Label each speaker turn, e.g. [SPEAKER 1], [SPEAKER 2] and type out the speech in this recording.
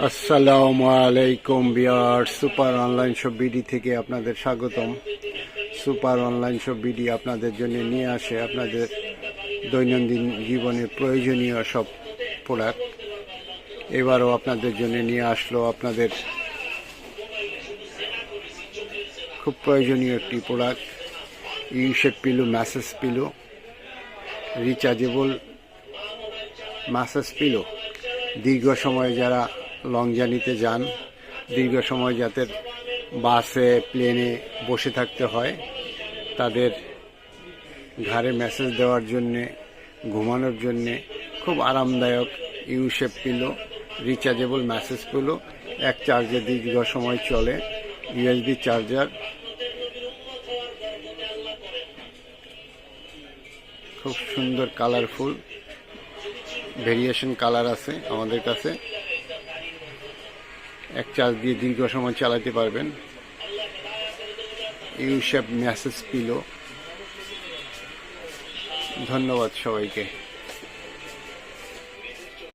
[SPEAKER 1] আসসালামু আলাইকুম viewers, super online shop BD থেকে আপনাদের স্বাগতম। সুপার অনলাইন শপ বিডি আপনাদের জন্য নিয়ে আসে আপনাদের দৈনন্দিন জীবনে প্রয়োজনীয় সব প্রোডাক্ট। এবারও আপনাদের জন্য নিয়ে আসলো আপনাদের খুব প্রয়োজনীয় একটি product, U shape pillow, message pillow, rechargeable message pillow. দীর্ঘ সময় যারা লং জার্নিতে যান, দীর্ঘ সময় যাদের বাসে প্লেনে বসে থাকতে হয়, তাদের ঘাড়ে ম্যাসেজ দেওয়ার জন্যে, ঘুমানোর জন্যে খুব আরামদায়ক U shape pillow, rechargeable message pillow. এক চার্জে দীর্ঘ সময় চলে, ইউএসবি চার্জার। খুব সুন্দর কালারফুল ভেরিয়েশন কালার আছে আমাদের কাছে। এক চার্জ দিয়ে দীর্ঘ সময় চালাতে পারবেন। U shape message pillow. ধন্যবাদ সবাইকে।